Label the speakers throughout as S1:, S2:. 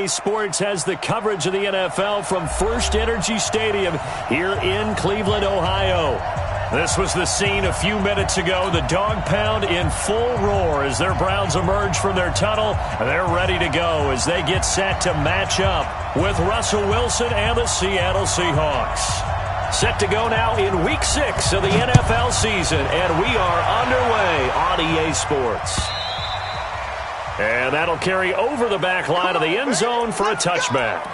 S1: REA Sports has the coverage of the NFL from First Energy Stadium here in Cleveland, Ohio. This was the scene a few minutes ago. The dog pound in full roar as their Browns emerge from their tunnel. They're ready to go as they get set to match up with Russell Wilson and the Seattle Seahawks. Set to go now in Week 6 of the NFL season, and we are underway on EA Sports. And that'll carry over the back line of the end zone for a touchback.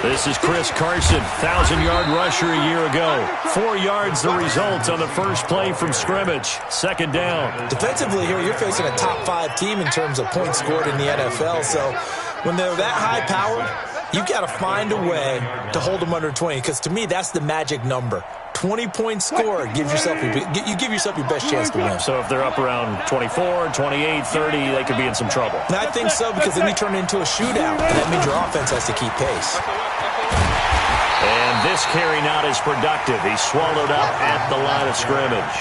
S1: This is Chris Carson, 1,000-yard rusher a year ago. 4 yards the result on the first play from scrimmage. Second down.
S2: Defensively here, you're facing a top-5 team in terms of points scored in the NFL. So when they're that high-powered, you've got to find a way to hold them under 20. Because to me, that's the magic number. 20-point score gives yourself you give yourself your best chance to win.
S1: So if they're up around 24, 28, 30, they could be in some trouble.
S2: And I think so, because then you turn it into a shootout, and that means your offense has to keep pace.
S1: And this carry not as productive. He's swallowed up at the line of scrimmage.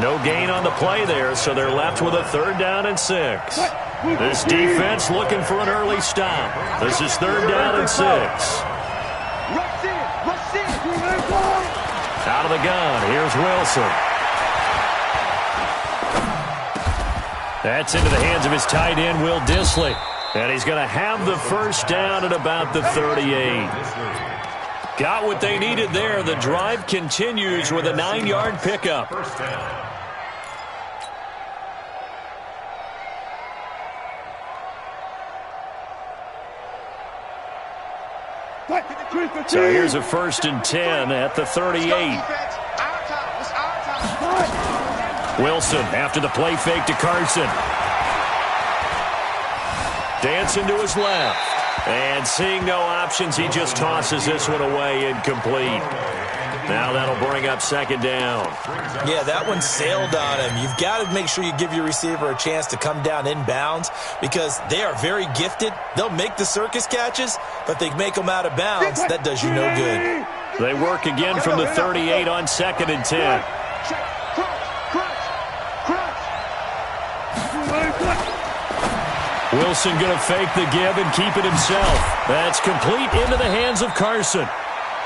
S1: No gain on the play there, so they're left with a 3rd down and 6. This defense looking for an early stop. This is 3rd down and 6. Out of the gun, here's Wilson. That's into the hands of his tight end, Will Dissly. And he's going to have the first down at about the 38. Got what they needed there. The drive continues with a 9-yard pickup. So here's a 1st and 10 at the 38. Wilson after the play fake to Carson. Dancing to his left. And seeing no options, he just tosses this one away incomplete. Now that'll bring up 2nd down.
S2: Yeah, that one sailed on him. You've got to make sure you give your receiver a chance to come down inbounds because they are very gifted. They'll make the circus catches, but they make them out of bounds. That does you no good.
S1: They work again from the 38 on 2nd and 10. Wilson going to fake the give and keep it himself. That's complete into the hands of Carson.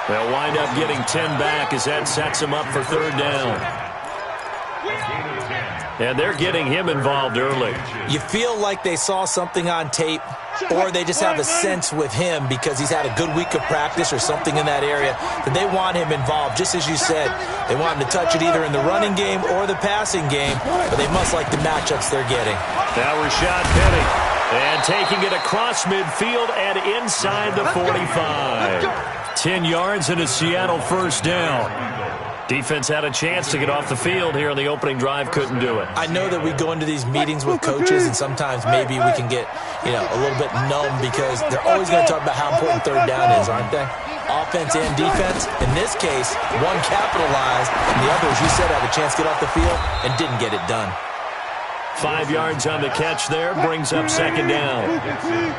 S1: They'll wind up getting 10 back as that sets him up for 3rd down. And they're getting him involved early.
S2: You feel like they saw something on tape, or they just have a sense with him because he's had a good week of practice or something in that area that they want him involved. Just as you said, they want him to touch it either in the running game or the passing game, but they must like the matchups they're getting.
S1: Now Rashad Penny. And taking it across midfield and inside the 45. 10 yards and a Seattle 1st down. Defense had a chance to get off the field here on the opening drive, couldn't do it.
S2: I know that we go into these meetings with coaches, and sometimes maybe we can get, a little bit numb because they're always going to talk about how important 3rd down is, aren't they? Offense and defense. In this case, one capitalized, and the other, as you said, had a chance to get off the field and didn't get it done.
S1: 5 yards on the catch there, brings up 2nd down.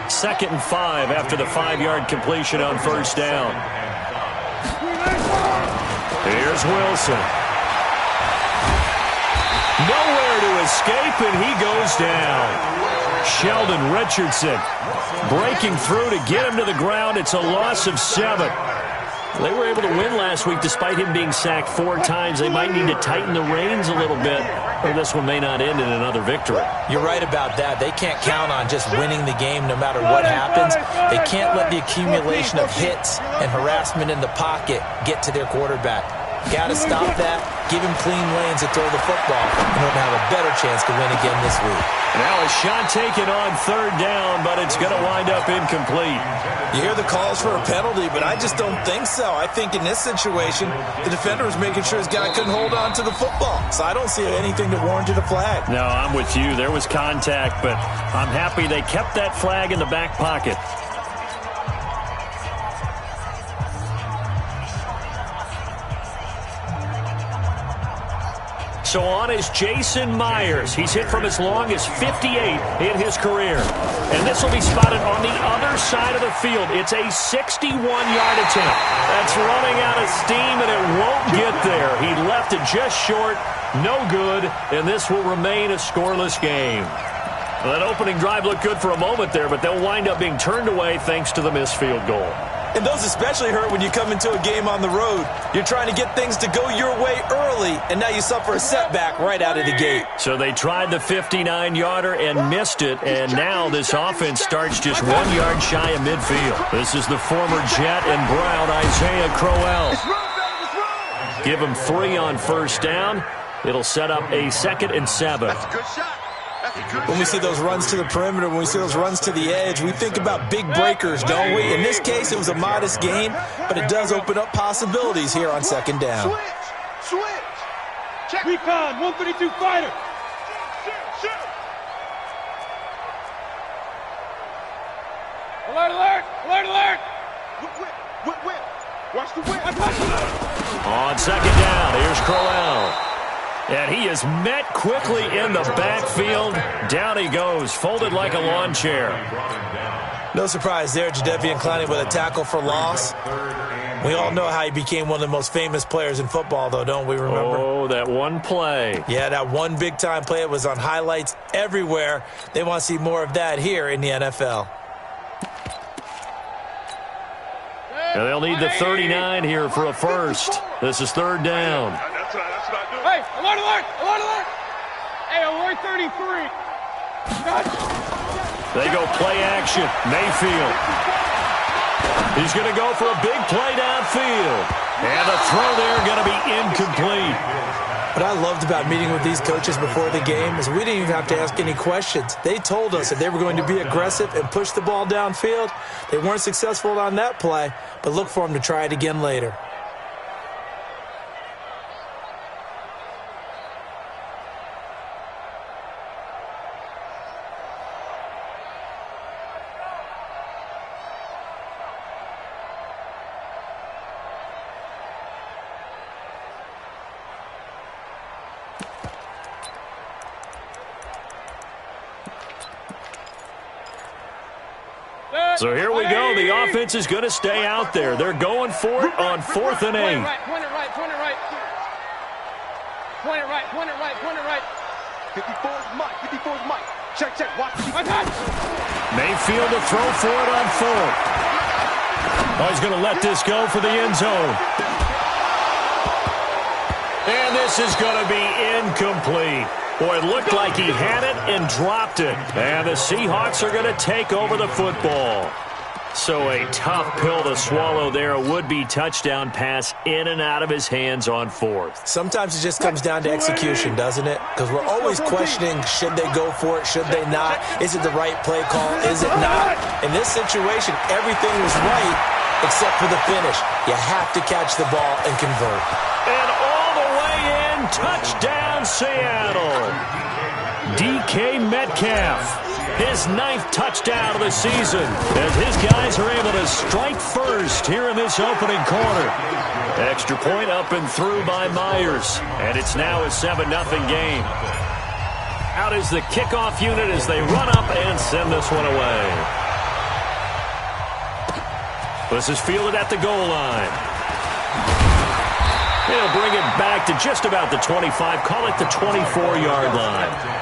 S1: 2nd and 5 after the 5-yard completion on 1st down. Here's Wilson. Nowhere to escape, and he goes down. Sheldon Richardson breaking through to get him to the ground. It's a loss of 7. They were able to win last week despite him being sacked 4 times. They might need to tighten the reins a little bit, or this one may not end in another victory.
S2: You're right about that. They can't count on just winning the game no matter what happens. They can't let the accumulation of hits and harassment in the pocket get to their quarterback. Got to stop that, give him clean lanes to throw the football in order to have a better chance to win again this week.
S1: Now a shot taken on 3rd down, but it's going to wind up incomplete.
S2: You hear the calls for a penalty, but I just don't think so. I think in this situation, the defender was making sure his guy couldn't hold on to the football. So I don't see anything that warranted a flag.
S1: No, I'm with you. There was contact, but I'm happy they kept that flag in the back pocket. So on is Jason Myers. He's hit from as long as 58 in his career. And this will be spotted on the other side of the field. It's a 61-yard attempt. That's running out of steam, and it won't get there. He left it just short. No good, and this will remain a scoreless game. Well, that opening drive looked good for a moment there, but they'll wind up being turned away thanks to the missed field goal.
S2: And those especially hurt when you come into a game on the road. You're trying to get things to go your way early, and now you suffer a setback right out of the gate.
S1: So they tried the 59-yarder and missed it, and now this offense starts just 1 yard shy of midfield. This is the former Jet and Brown, Isaiah Crowell. Give him 3 on first down. It'll set up a 2nd and 7.
S3: That's a good shot.
S2: When we see those runs to the perimeter, when we see those runs to the edge, we think about big breakers, don't we? In this case, it was a modest gain, but it does open up possibilities here on 2nd down.
S3: Switch. Check.
S4: Recon, 132 fighter.
S3: Shoot.
S4: Alert.
S3: Whip. Watch the whip.
S1: On 2nd down, here's Crowell. And he is met quickly in the backfield. Down he goes, folded like a lawn chair.
S2: No surprise there, Jadeveon Clowney with a tackle for loss. We all know how he became one of the most famous players in football, though, don't we remember?
S1: Oh, that one play.
S2: Yeah, that one big-time play. It was on highlights everywhere. They want to see more of that here in the NFL.
S1: And they'll need the 39 here for a first. This is 3rd down.
S3: That's what I do.
S4: Hey, alert. Hey, alert 33.
S1: They go play action. Mayfield. He's going to go for a big play downfield. And the throw there going to be incomplete.
S2: What I loved about meeting with these coaches before the game is we didn't even have to ask any questions. They told us that they were going to be aggressive and push the ball downfield. They weren't successful on that play, but look for them to try it again later.
S1: So here we go. The offense is going to stay out there. They're going for it on 4th and 8.
S4: Point it right. Point it right.
S3: 54's Mike. Check. Watch.
S1: Mayfield to throw for it on 4th. Oh, he's going to let this go for the end zone. And this is going to be incomplete. Boy, it looked like he had it and dropped it. And the Seahawks are going to take over the football. So a tough pill to swallow there. A would-be touchdown pass in and out of his hands on 4th.
S2: Sometimes it just comes down to execution, doesn't it? Because we're always questioning, should they go for it, should they not? Is it the right play call, is it not? In this situation, everything was right except for the finish. You have to catch the ball and convert.
S1: And all the way in, touchdown Seattle. DK Metcalf. His 9th touchdown of the season as his guys are able to strike first here in this opening quarter. Extra point up and through by Myers. And it's now a 7-0 game. Out is the kickoff unit as they run up and send this one away. This is fielded at the goal line. He'll bring it back to just about the 25. Call it the 24-yard line.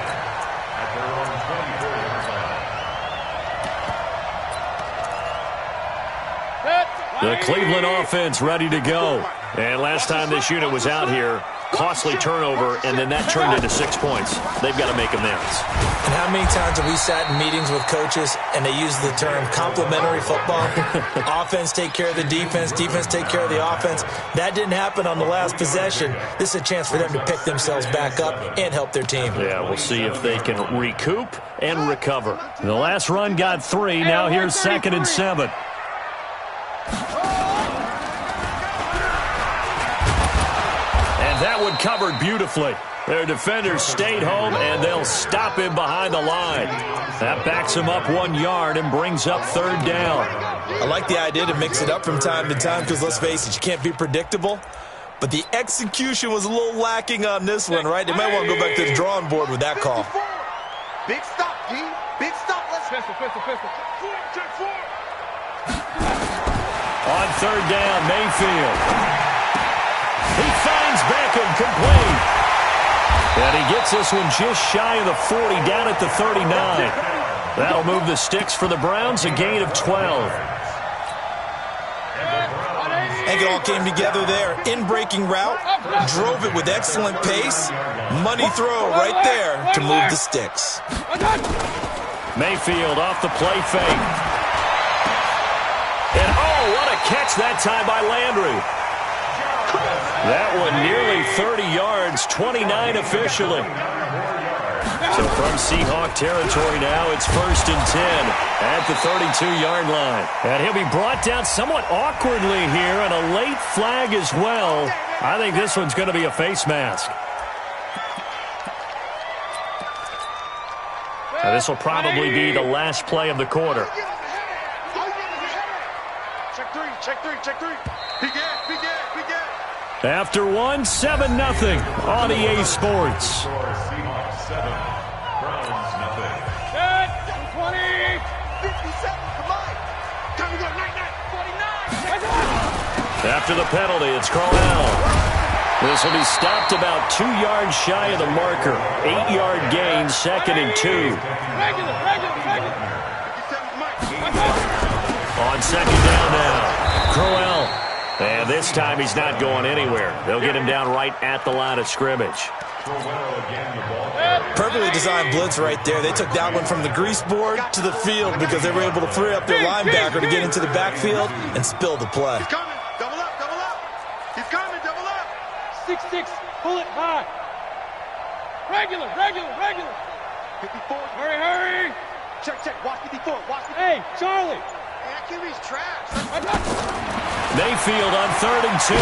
S1: The Cleveland offense ready to go. And last time this unit was out here, costly turnover, and then that turned into 6 points. They've got to make amends.
S2: And how many times have we sat in meetings with coaches and they use the term complementary football? Offense take care of the defense, defense take care of the offense. That didn't happen on the last possession. This is a chance for them to pick themselves back up and help their team.
S1: Yeah, we'll see if they can recoup and recover. The last run got 3. Now here's 2nd and 7. That one covered beautifully. Their defenders stayed home, and they'll stop him behind the line. That backs him up 1 yard and brings up 3rd down.
S2: I like the idea to mix it up from time to time because, let's face it, you can't be predictable. but the execution was a little lacking on this one, right? They might want to go back to the drawing board with that call.
S3: Big stop, D. Big stop. Let's
S4: Pistol.
S3: check four.
S1: On third down, Mayfield. He finds Beckham complete. And he gets this one just shy of the 40, down at the 39. That'll move the sticks for the Browns, a gain of 12.
S2: I think it all came together there. In-breaking route, drove it with excellent pace. Money throw right there to move the sticks.
S1: Mayfield off the play fake. And oh, what a catch that time by Landry. That one nearly 30 yards, 29 officially. So from Seahawk territory now, it's 1st and 10 at the 32-yard line. And he'll be brought down somewhat awkwardly here, and a late flag as well. I think this one's going to be a face mask. Now, this will probably be the last play of the quarter.
S3: Check three. Big gas.
S1: After one, 7-0 on EA Sports.
S3: Seahawks 7, Browns
S4: 20.
S3: 57, come on. Time to go, 49.
S1: After the penalty, it's Crowell. This will be stopped about 2 yards shy of the marker. 8-yard gain, 2nd and 2.
S4: Regular.
S3: 57, Mike.
S1: On second down now, Crowell. And this time he's not going anywhere. They'll get him down right at the line of scrimmage.
S2: Perfectly designed blitz right there. They took that one from the grease board to the field because they were able to free up their linebacker to get into the backfield and spill the play.
S3: He's coming. Double up. He's coming. Double up.
S4: 6-6. Pull it high. Regular.
S3: 54.
S4: Hurry.
S3: Check. Watch 54.
S4: Hey, Charlie.
S3: That QB's trash.
S1: Mayfield on 3rd and 2.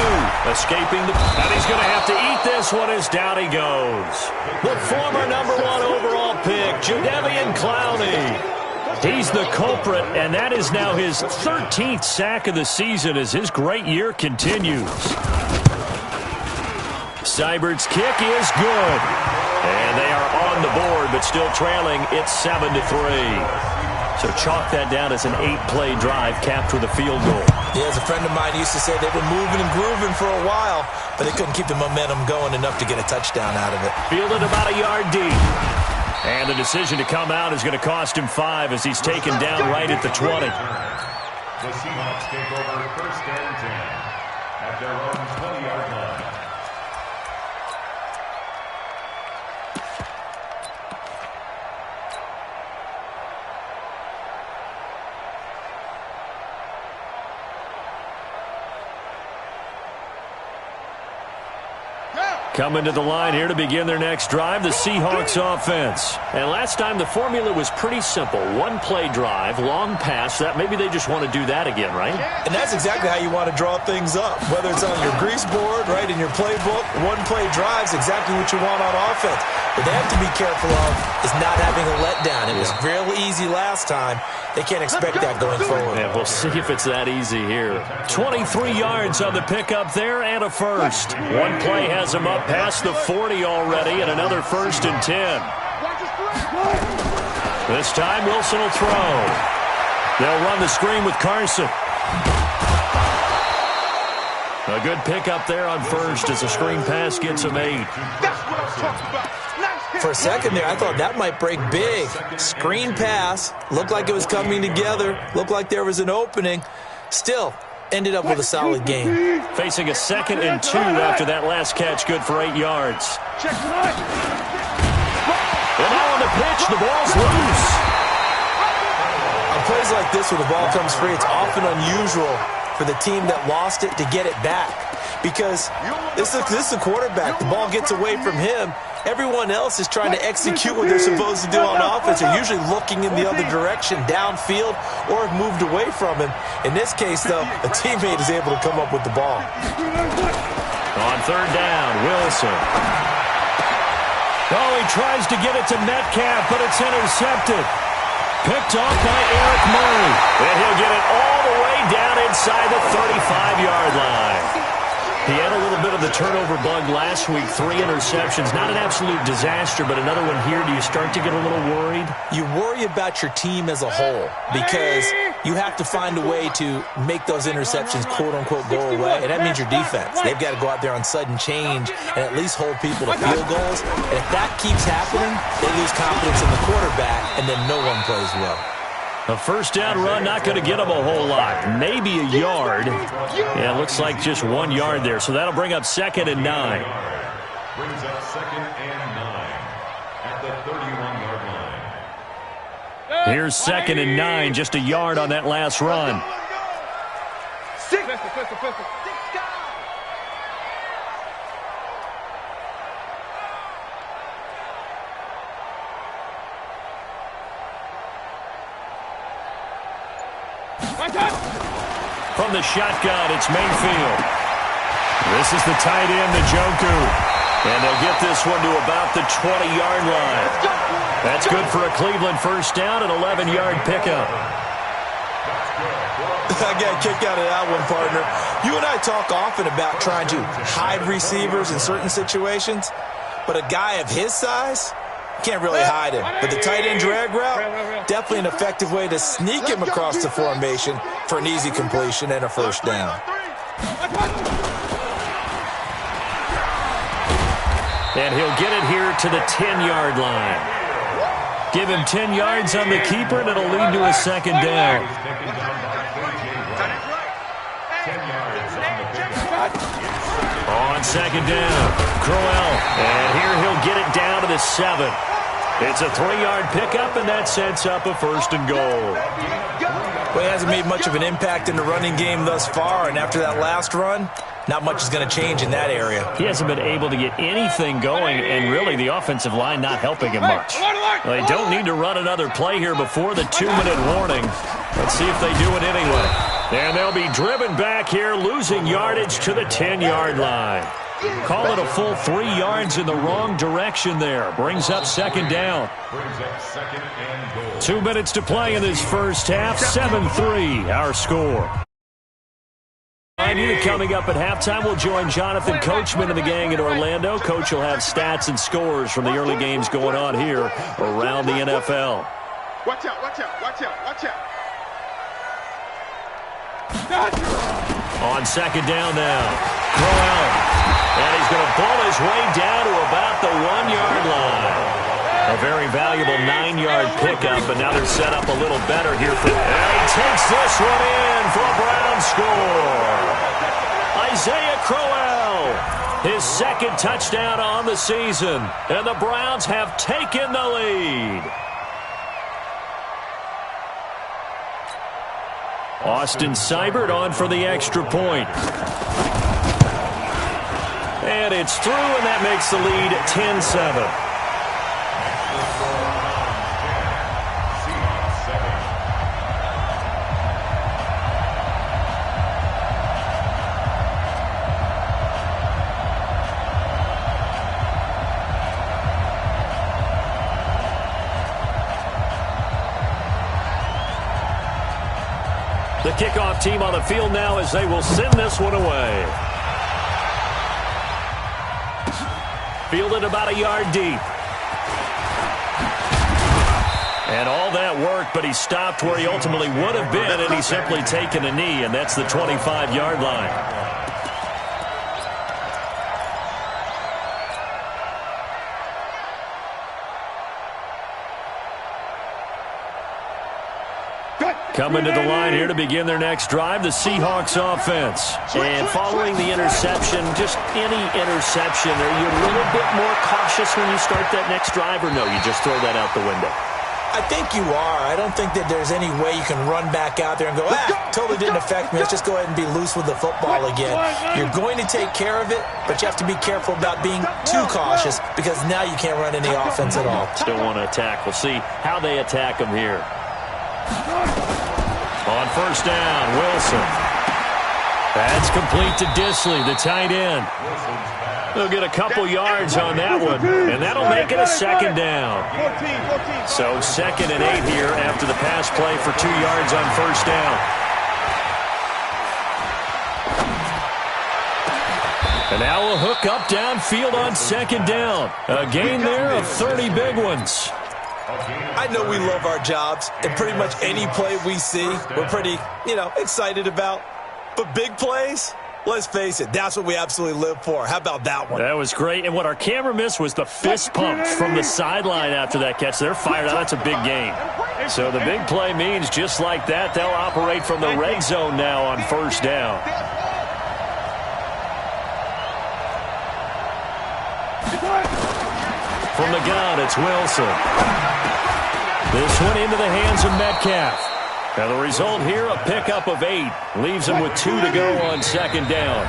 S1: Escaping the... And he's going to have to eat this one as down he goes. The former #1 overall pick, Jadeveon Clowney. He's the culprit, and that is now his 13th sack of the season as his great year continues. Seibert's kick is good. And they are on the board, but still trailing. It's 7-3. So chalk that down as an 8-play drive capped with a field goal.
S2: Yeah, as a friend of mine used to say, they've been moving and grooving for a while, but they couldn't keep the momentum going enough to get a touchdown out of it.
S1: Fielded about a yard deep. And the decision to come out is going to cost him 5 as he's taken down right at the 20.
S5: The Seahawks take over 1st and 10 at their own 20-yard line.
S1: Coming to the line here to begin their next drive, the Seahawks offense. And last time the formula was pretty simple. 1-play drive, long pass. That maybe they just want to do that again, right?
S2: And that's exactly how you want to draw things up. Whether it's on your grease board, right, in your playbook, 1-play drive's exactly what you want on offense. What they have to be careful of is not having a letdown. It was real easy last time. They can't expect that going forward.
S1: And we'll see if it's that easy here. 23 yards on the pickup there and a first. One play has him up past the 40 already and another 1st and 10. This time Wilson will throw. They'll run the screen with Carson. A good pickup there on first as the screen pass gets him 8.
S3: That's what I'm talking about.
S2: For a second there, I thought that might break big. Screen pass. Looked like it was coming together. Looked like there was an opening. Still, ended up with a solid game.
S1: Facing a 2nd and 2 after that last catch, good for 8 yards. And now on the pitch, the ball's loose.
S2: On plays like this where the ball comes free, it's often unusual for the team that lost it to get it back. Because this is the quarterback. The ball gets away from him. Everyone else is trying to execute what they're supposed to do on offense. They're usually looking in the other direction, downfield, or have moved away from him. In this case, though, a teammate is able to come up with the ball.
S1: On 3rd down, Wilson. Oh, he tries to get it to Metcalf, but it's intercepted. Picked off by Eric Murray. And he'll get it all the way down inside the 35-yard line. He had a little bit of the turnover bug last week, 3 interceptions. Not an absolute disaster, but another one here. Do you start to get a little worried?
S2: You worry about your team as a whole because you have to find a way to make those interceptions, quote-unquote, go away, and that means your defense. They've got to go out there on sudden change and at least hold people to field goals. And if that keeps happening, they lose confidence in the quarterback, and then no one plays well.
S1: A first down run, not going to get him a whole lot. Maybe a yard. Yeah, it looks like just 1 yard there. So that'll bring up 2nd and 9.
S5: Brings up 2nd and 9 at the 31-yard line.
S1: Here's 2nd and 9, just a yard on that last run. From the shotgun, it's Mayfield. This is the tight end, Njoku. And they'll get this one to about the 20-yard line. That's good for a Cleveland first down, an 11-yard pickup.
S2: I got a kick out of that one, partner. You and I talk often about trying to hide receivers in certain situations, but a guy of his size can't really hide him. But the tight end drag route, definitely an effective way to sneak him across the formation for an easy completion and a first down.
S1: And he'll get it here to the 10-yard line. Give him 10 yards on the keeper, and it'll lead to a second down. On second down, Crowell. And here he'll get it down to the 7. It's a 3-yard pickup, and that sets up a first and goal.
S2: Well, he hasn't made much of an impact in the running game thus far, and after that last run, not much is going to change in that area.
S1: He hasn't been able to get anything going, and really the offensive line not helping him much. They don't need to run another play here before the 2-minute warning. Let's see if they do it anyway. And they'll be driven back here, losing yardage to the 10-yard line. Call it a full 3 yards in the wrong direction there. Brings up second down. 2 minutes to play in this first half. 7-3, our score. Coming up at halftime, we'll join Jonathan Coachman and the gang in Orlando. Coach will have stats and scores from the early games going on here around the NFL.
S3: Watch out, watch out, watch out, watch out.
S1: On second down now, Crowell. And he's going to pull his way down to about the 1-yard line. A very valuable 9-yard pickup, but now they're set up a little better here. And he takes this one in for a Brown score. Isaiah Crowell, his 2nd touchdown on the season. And the Browns have taken the lead. Austin Seibert on for the extra point. And it's through, and that makes the lead 10-7. The kickoff team on the field now as they will send this one away. Fielded about a yard deep. And all that work, but he stopped where he ultimately would have been, and he's simply taken a knee, and that's the 25-yard line. Coming to the line here to begin their next drive, the Seahawks offense. And following the interception, just any interception, are you a little bit more cautious when you start that next drive, or no, you just throw that out the window?
S2: I think you are. I don't think that there's any way you can run back out there and go, totally didn't affect me. Let's just go ahead and be loose with the football again. You're going to take care of it, but you have to be careful about being too cautious because now you can't run any offense at all.
S1: Still want to attack. We'll see how they attack them here. On first down, Wilson. That's complete to Disley, the tight end. They'll get a couple yards on that one, and that'll make it a second down. So 2nd and 8 here after the pass play for 2 yards on first down. And now a hook up downfield on second down. A gain there of 30 big ones.
S2: I know we love our jobs, and pretty much any play we see, we're pretty, excited about. But big plays, let's face it, that's what we absolutely live for. How about that one?
S1: That was great. And what our camera missed was the fist pump from the sideline after that catch. They're fired out. That's a big gain. So the big play means just like that, they'll operate from the red zone now on first down. From the gun, it's Wilson. This one into the hands of Metcalf. And the result here, a pickup of 8. Leaves him with 2 to go on second down.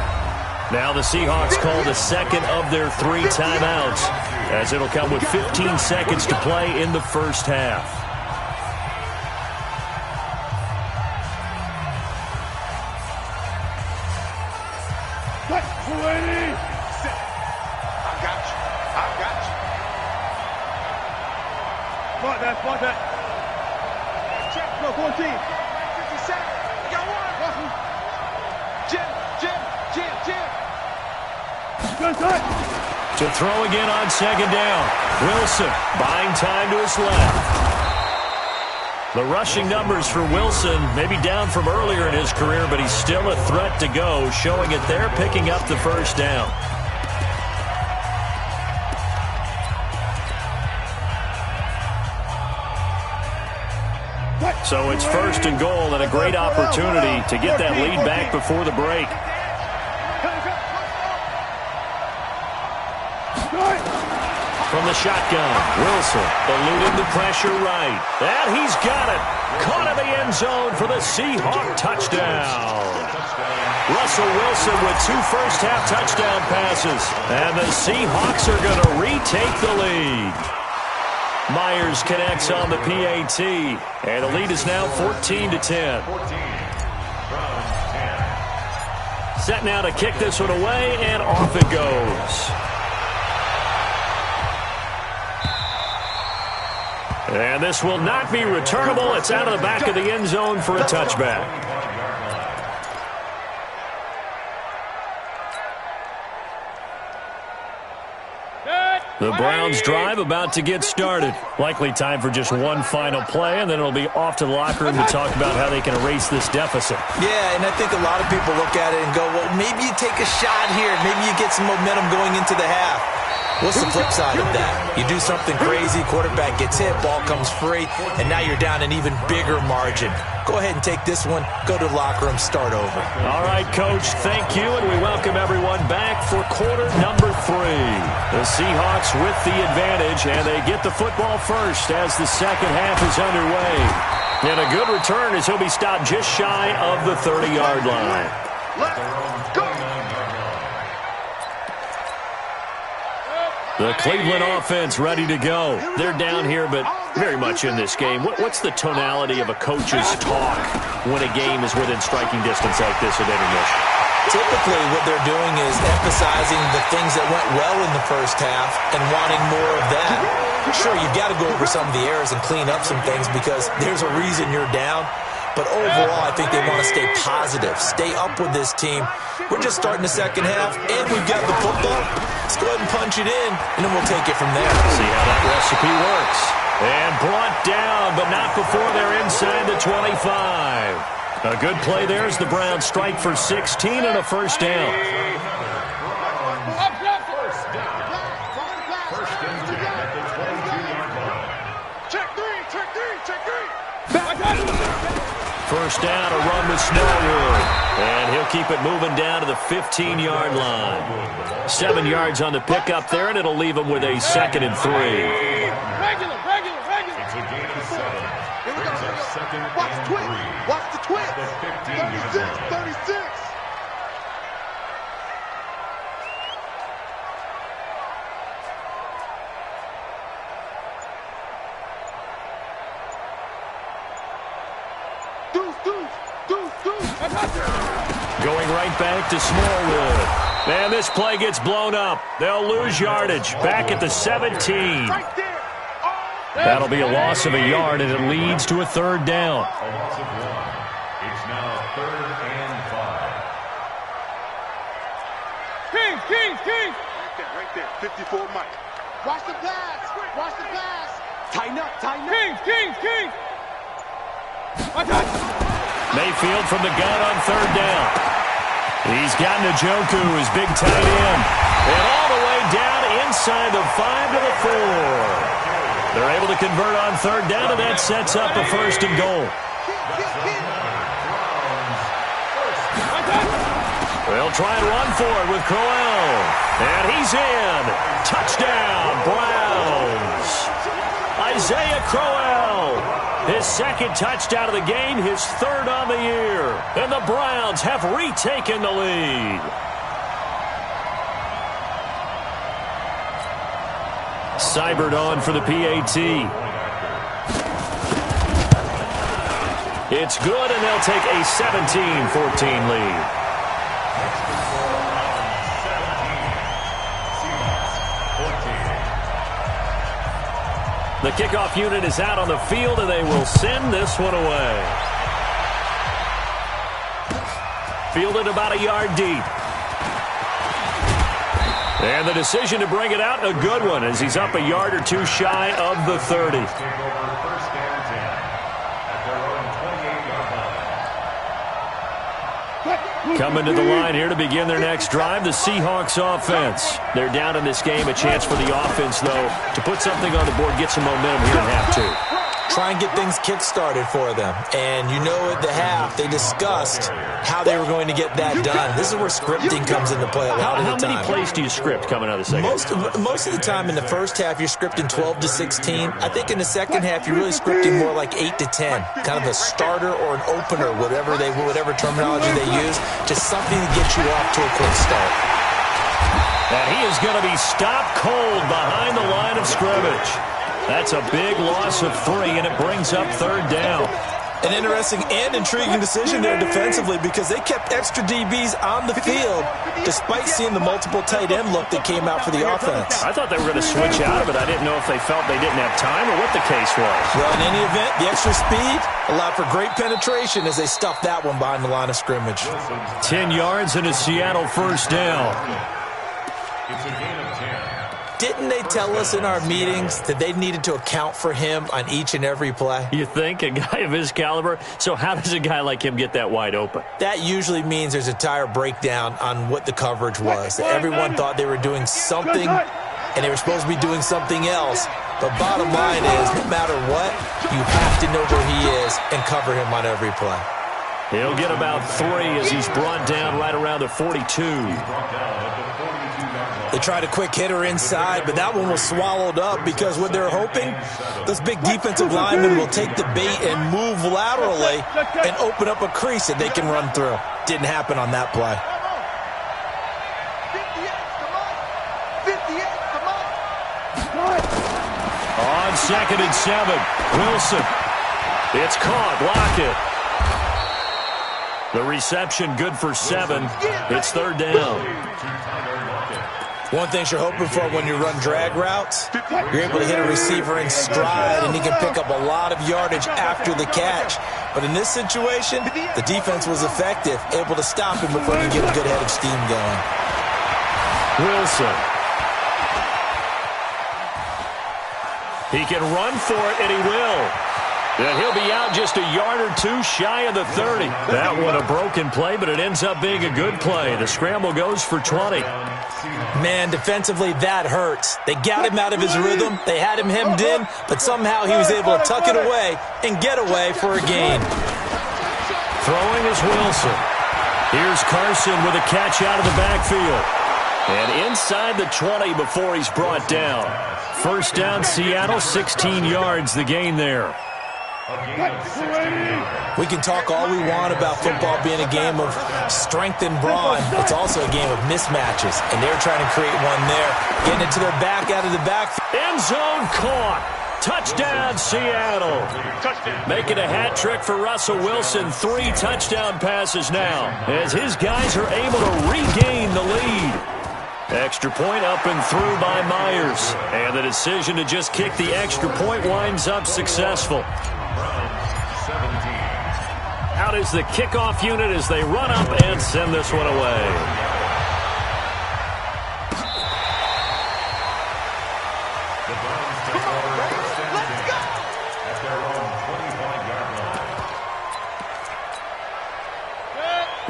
S1: Now the Seahawks call the second of their 3 timeouts, as it'll come with 15 seconds to play in the first half.
S4: Spot that. Check, no, 14. 57. I got one. Jim. Good touch.
S1: To throw again on second down. Wilson buying time to his left. The rushing numbers for Wilson may be down from earlier in his career, but he's still a threat to go, showing it there, picking up the first down. So it's first and goal, and a great opportunity to get that lead back before the break. From the shotgun, Wilson eluding the pressure right. And he's got it. Caught in the end zone for the Seahawk touchdown. Russell Wilson with 2 first-half touchdown passes. And the Seahawks are going to retake the lead. Myers connects on the PAT, and the lead is now 14-10. Set now to kick this one away, and off it goes. And this will not be returnable. It's out of the back of the end zone for a touchback. The Browns drive about to get started. Likely time for just one final play, and then it'll be off to the locker room to talk about how they can erase this deficit.
S2: Yeah, and I think a lot of people look at it and go, well, maybe you take a shot here. Maybe you get some momentum going into the half. What's the flip side of that? You do something crazy, quarterback gets hit, ball comes free, and now you're down an even bigger margin. Go ahead and take this one, go to the locker room, start over.
S1: All right, Coach, thank you, and we welcome everyone back for quarter number 3. The Seahawks with the advantage, and they get the football first as the second half is underway. And a good return as he'll be stopped just shy of the 30-yard line.
S3: Let's go.
S1: The Cleveland offense ready to go. They're down here, but very much in this game. What's the tonality of a coach's talk when a game is within striking distance like this at intermission?
S2: Typically, what they're doing is emphasizing the things that went well in the first half and wanting more of that. Sure, you've got to go over some of the errors and clean up some things because there's a reason you're down. But overall, I think they want to stay positive, stay up with this team. We're just starting the second half, and we've got the football. Let's go ahead and punch it in, and then we'll take it from there.
S1: See how that recipe works. And brought down, but not before they're inside the 25. A good play there as the Browns strike for 16 and a first down. First down, a run with Smallwood. And he'll keep it moving down to the 15-yard line. 7 yards on the pickup there, and it'll leave him with a 2nd and 3.
S4: Regular.
S5: It's a gain of 7.
S3: Here we go.
S5: Brings up 2nd
S3: Watch the twin.
S5: and 3.
S3: Watch the twin.
S5: The 15-yard line.
S3: 36.
S1: Going right back to Smallwood. And this play gets blown up. They'll lose yardage. Back at the 17. That'll be a loss of a yard, and it leads to a 3rd down.
S5: A loss of 1. It's now 3rd and 5.
S4: King. Right there. 54 Mike. Watch the pass. Watch the pass. Tighten up. Kings.
S1: Mayfield from the gun on third down. He's got Njoku, his big tight end. And all the way down inside the 5 to the 4. They're able to convert on third down, and that sets up a first and goal. They'll try and run for it with Crowell. And he's in. Touchdown, Browns. Isaiah Crowell. His second touchdown of the game, his third on the year. And the Browns have retaken the lead. Seibert on for the PAT. It's good, and they'll take a 17-14 lead. The kickoff unit is out on the field, and they will send this one away. Fielded about a yard deep. And the decision to bring it out, a good one, as he's up a yard or two shy of the 30. Coming to the line here to begin their next drive, the Seahawks offense. They're down in this game. A chance for the offense, though, to put something on the board, get some momentum here in half two.
S2: Try and get things kick-started for them. And you know at the half, they discussed how they were going to get that done. This is where scripting comes into play a lot of the time.
S1: How many plays do you script coming out of the second?
S2: Most of the time in the first half, you're scripting 12 to 16. I think in the second half, you're really scripting more like 8 to 10. Kind of a starter or an opener, whatever terminology they use. Just something to get you off to a quick start.
S1: And he is going to be stopped cold behind the line of scrimmage. That's a big loss of 3, and it brings up third down.
S2: An interesting and intriguing decision there defensively because they kept extra DBs on the field despite seeing the multiple tight end look that came out for the offense.
S1: I thought they were going to switch out of it. I didn't know if they felt they didn't have time or what the case was.
S2: Well, in any event, the extra speed allowed for great penetration as they stuffed that one behind the line of scrimmage.
S1: 10 yards and a Seattle first down.
S5: It's a gain of 10.
S2: Didn't they tell us in our meetings that they needed to account for him on each and every play?
S1: You think? A guy of his caliber? So how does a guy like him get that wide open?
S2: That usually means there's a entire breakdown on what the coverage was. That everyone thought they were doing something, and they were supposed to be doing something else. But bottom line is, no matter what, you have to know where he is and cover him on every play.
S1: He'll get about 3 as he's brought down right around the 42.
S2: They tried a quick hitter inside, but that one was swallowed up because what they're hoping, those big defensive linemen will take the bait and move laterally and open up a crease that they can run through. Didn't happen on that play.
S4: 58,
S1: On 2nd and 7, Wilson. It's caught, blocked it. The reception good for 7. It's third down.
S2: One thing you're hoping for when you run drag routes, you're able to hit a receiver in stride, and he can pick up a lot of yardage after the catch. But in this situation, the defense was effective, able to stop him before he could get a good head of steam going.
S1: Wilson. He can run for it, and he will. And he'll be out just a yard or 2 shy of the 30. That one a broken play, but it ends up being a good play. The scramble goes for 20.
S2: Man, defensively, that hurts. They got him out of his rhythm. They had him hemmed in, but somehow he was able to tuck it away and get away for a gain.
S1: Throwing is Wilson. Here's Carson with a catch out of the backfield. And inside the 20 before he's brought down. First down, Seattle, 16 yards, the gain there.
S2: We can talk all we want about football being a game of strength and brawn. It's also a game of mismatches, and they're trying to create one there. Getting it to their back out of the backfield.
S1: End zone caught. Touchdown, Seattle. Making a hat trick for Russell Wilson. 3 touchdown passes now as his guys are able to regain the lead. Extra point up and through by Myers. And the decision to just kick the extra point winds up successful. Out is the kickoff unit as they run up and send this one away.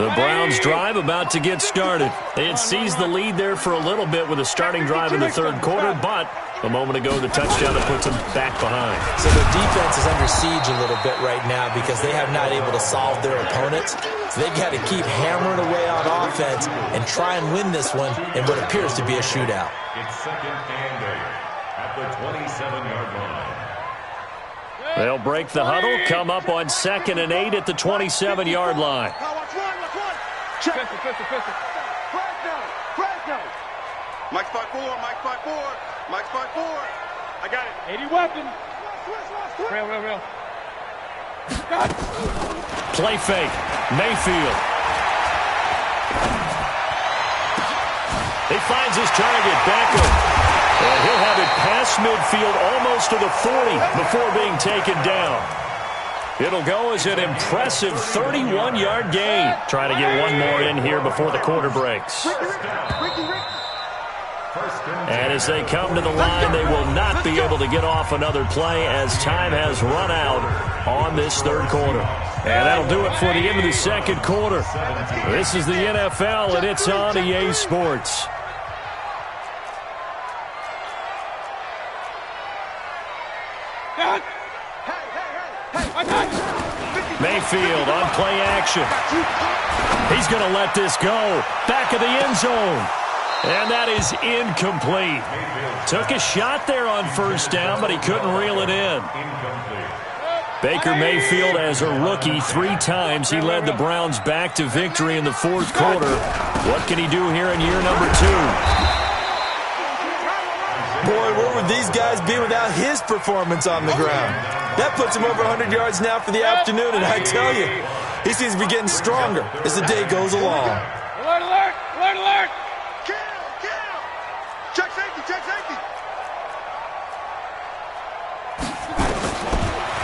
S1: The Browns drive about to get started. They had seized the lead there for a little bit with a starting drive in the third quarter, but a moment ago the touchdown that puts them back behind.
S2: So their defense is under siege a little bit right now because they have not able to solve their opponents. So they've got to keep hammering away on offense and try and win this one in what appears to be a shootout.
S5: It's second and 8 at the 27-yard line.
S1: They'll break the huddle, come up on 2nd and 8 at the 27-yard line.
S4: Check. Mike spot 4, Mike spot 4, Mike spot 4. I got it. 80 weapon. Real.
S1: Play fake. Mayfield. He finds his target, Beckham. And he'll have it past midfield almost to the 40 before being taken down. It'll go as an impressive 31-yard gain. Trying to get one more in here before the quarter breaks. And as they come to the line, they will not be able to get off another play as time has run out on this third quarter. And that'll do it for the end of the second quarter. This is the NFL, and it's on EA Sports. Mayfield on play action. He's going to let this go. Back of the end zone. And that is incomplete. Took a shot there on first down, but he couldn't reel it in. Baker Mayfield, as a rookie, 3 times he led the Browns back to victory in the fourth quarter. What can he do here in year number 2?
S2: Boy, where would these guys be without his performance on the ground? That puts him over 100 yards now for the afternoon, and I tell you, he seems to be getting stronger as the day goes along.
S4: Alert! Kill! Check safety!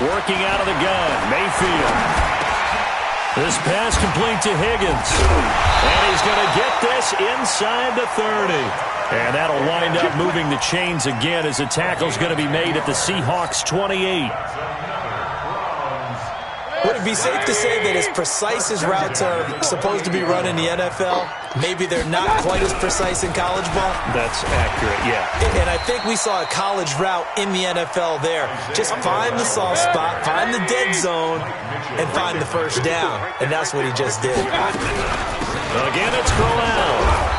S1: Working out of the gun, Mayfield. This pass complete to Higgins. And he's going to get this inside the 30. And that'll wind up moving the chains again as the tackle's going to be made at the Seahawks 28.
S2: Would it be safe to say that as precise as routes are supposed to be run in the NFL, maybe they're not quite as precise in college ball?
S1: That's accurate, yeah.
S2: And I think we saw a college route in the NFL there. Just find the soft spot, find the dead zone, and find the first down. And that's what he just did.
S1: Again, it's Crowell.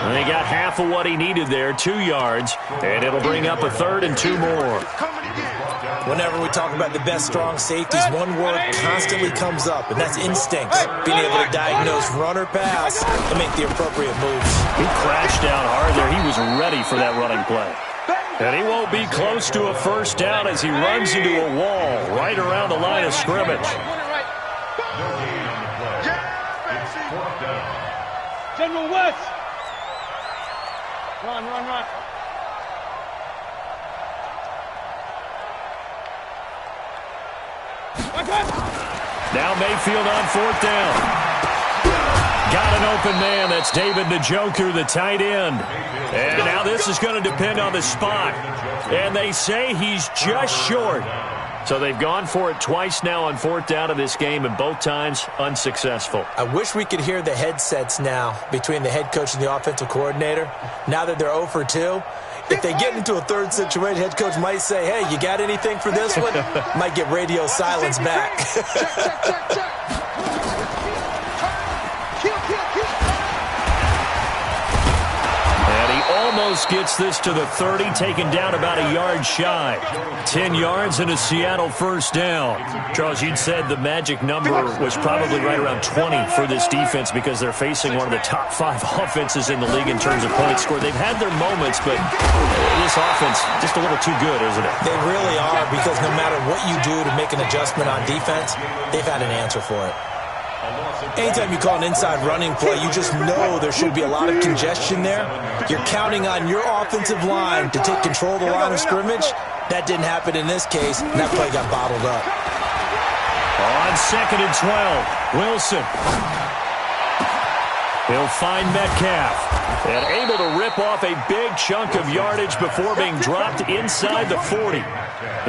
S1: And he got half of what he needed there, 2 yards, and it'll bring up a 3rd and 2 more.
S2: Whenever we talk about the best strong safeties, one word constantly comes up, and that's instinct. Being able to diagnose run or pass and make the appropriate moves.
S1: He crashed down hard there. He was ready for that running play. And he won't be close to a first down as he runs into a wall right around the line of scrimmage.
S4: General West. Run.
S1: Now Mayfield on 4th down. Got an open man. That's David Njoku, the tight end. And now this is going to depend on the spot. And they say he's just short. So they've gone for it twice now on 4th down of this game, and both times unsuccessful.
S2: I wish we could hear the headsets now between the head coach and the offensive coordinator. Now that they're 0 for 2, if they get into a third situation, head coach might say, hey, you got anything for this one? Might get radio silence back.
S4: Check.
S1: Almost gets this to the 30, taken down about a yard shy. 10 yards and a Seattle first down. Charles, you'd said the magic number was probably right around 20 for this defense because they're facing one of the top 5 offenses in the league in terms of points scored. They've had their moments, but this offense just a little too good, isn't it?
S2: They really are, because no matter what you do to make an adjustment on defense, they've had an answer for it. Anytime you call an inside running play, you just know there should be a lot of congestion there. You're counting on your offensive line to take control of the line of scrimmage. That didn't happen in this case, and that play got bottled up.
S1: On 2nd and 12, Wilson. He'll find Metcalf. And able to rip off a big chunk of yardage before being dropped inside the 40.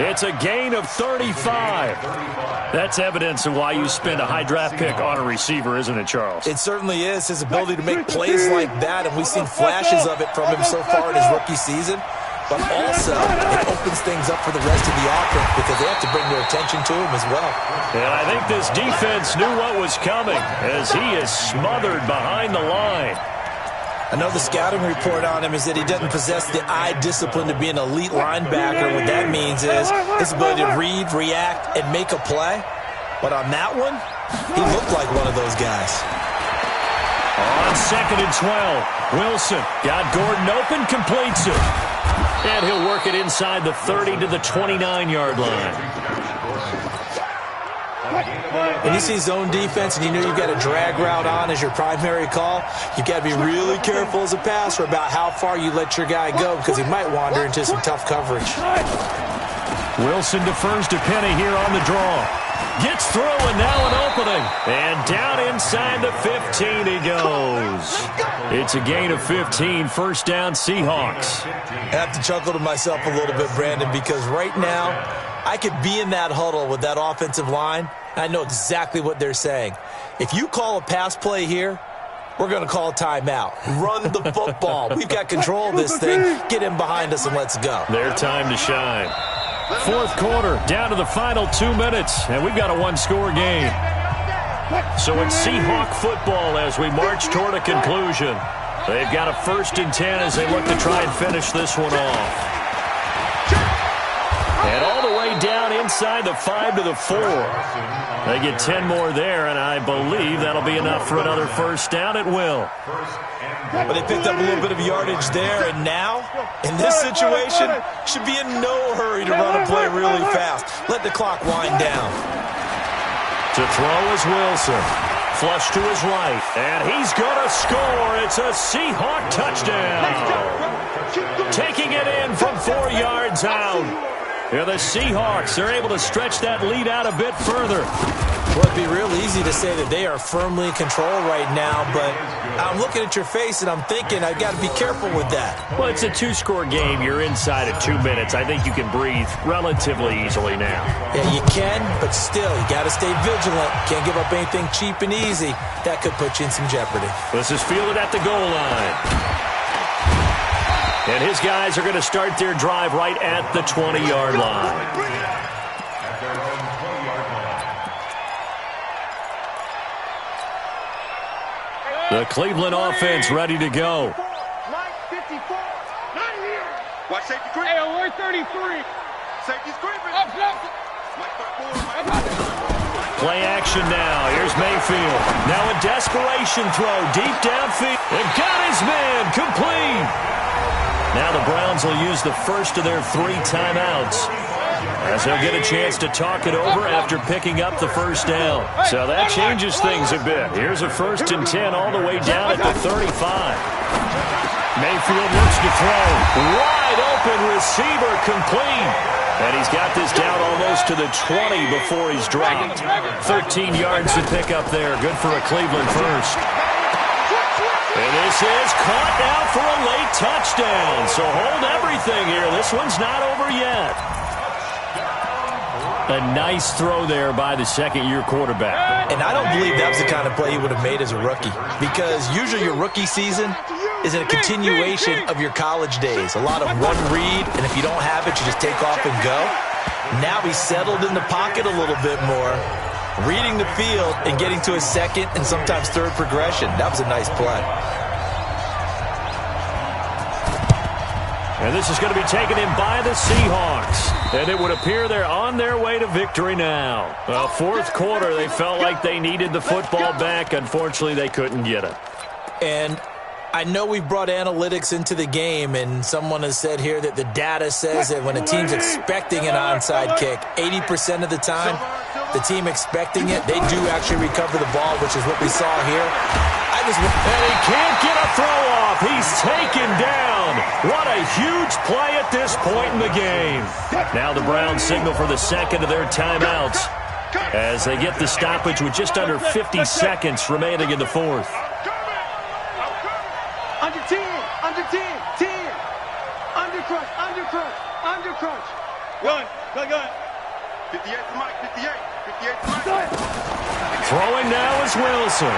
S1: It's a gain of 35. That's evidence of why you spend a high draft pick on a receiver, isn't it, Charles?
S2: It certainly is. His ability to make plays like that, and we've seen flashes of it from him so far in his rookie season. But also, it opens things up for the rest of the offense because they have to bring their attention to him as well.
S1: And I think this defense knew what was coming as he is smothered behind the line.
S2: I know the scouting report on him is that he doesn't possess the eye discipline to be an elite linebacker. What that means is his ability to read, react, and make a play. But on that one, he looked like one of those guys.
S1: On 2nd and 12, Wilson got Gordon open, completes it. And he'll work it inside the 30 to the 29-yard line.
S2: When you see zone defense and you know you've got a drag route on as your primary call, you've got to be really careful as a passer about how far you let your guy go because he might wander into some tough coverage.
S1: Wilson defers to Penny here on the draw. Gets through and now an opening. And down inside the 15 he goes. It's a gain of 15, first down Seahawks.
S2: I have to chuckle to myself a little bit, Brandon, because right now I could be in that huddle with that offensive line. I know exactly what they're saying. If you call a pass play here, we're going to call a timeout. Run the football. We've got control of this thing. Get in behind us and let's go.
S1: Their time to shine. Fourth quarter, down to the final 2 minutes, and we've got a one-score game. So it's Seahawk football as we march toward a conclusion. They've got a 1st and 10 as they look to try and finish this one off. And all the way down inside the 5 to the 4. They get 10 more there, and I believe that'll be enough for another first down. It will.
S2: But they picked up a little bit of yardage there, and now, in this situation, should be in no hurry to run a play really fast. Let the clock wind down.
S1: To throw is Wilson. Flush to his right, and he's going to score. It's a Seahawk touchdown. Taking it in from 4 yards out. Here the Seahawks are able to stretch that lead out a bit further.
S2: Well, it'd be real easy to say that they are firmly in control right now, but I'm looking at your face and I'm thinking I've got to be careful with that.
S1: Well, it's a 2-score game. You're inside of 2 minutes. I think you can breathe relatively easily now.
S2: Yeah, you can, but still, you got to stay vigilant. Can't give up anything cheap and easy. That could put you in some jeopardy.
S1: This is fielded at the goal line. And his guys are going to start their drive right at the 20-yard line. The Cleveland offense ready to go.
S4: Watch safety creep. Hey, alert 33. Safety's creeping.
S1: Play action now. Here's Mayfield. Now a desperation throw deep downfield. And got his man complete. Now the Browns will use the first of their 3 timeouts as they'll get a chance to talk it over after picking up the first down. So that changes things a bit. Here's a 1st and 10 all the way down at the 35. Mayfield looks to throw. Wide open receiver complete. And he's got this down almost to the 20 before he's dropped. 13 yards to pick up there. Good for a Cleveland first. And this is caught now for a late touchdown. So hold everything here. This one's not over yet. A nice throw there by the second-year quarterback.
S2: And I don't believe that was the kind of play he would have made as a rookie. Because usually your rookie season is a continuation of your college days. A lot of one read, and if you don't have it, you just take off and go. Now he's settled in the pocket a little bit more, reading the field and getting to his second and sometimes third progression. That was a nice play.
S1: And this is going to be taken in by the Seahawks. And it would appear they're on their way to victory now. Well, fourth quarter, they felt like they needed the football back. Unfortunately, they couldn't get it.
S2: And I know we brought analytics into the game, and someone has said here that the data says that when a team's expecting an onside kick, 80% of the time, the team expecting it, they do actually recover the ball, which is what we saw here.
S1: And he can't get a throw off. He's taken down. What a huge play at this point in the game. Now the Browns signal for the second of their timeouts as they get the stoppage with just under 50 seconds remaining in the fourth.
S4: Under 10, under 10, 10. Under crunch, under crunch, under crunch. Gun. 58 to Mike, 58 to Mike.
S1: Throwing now is Wilson.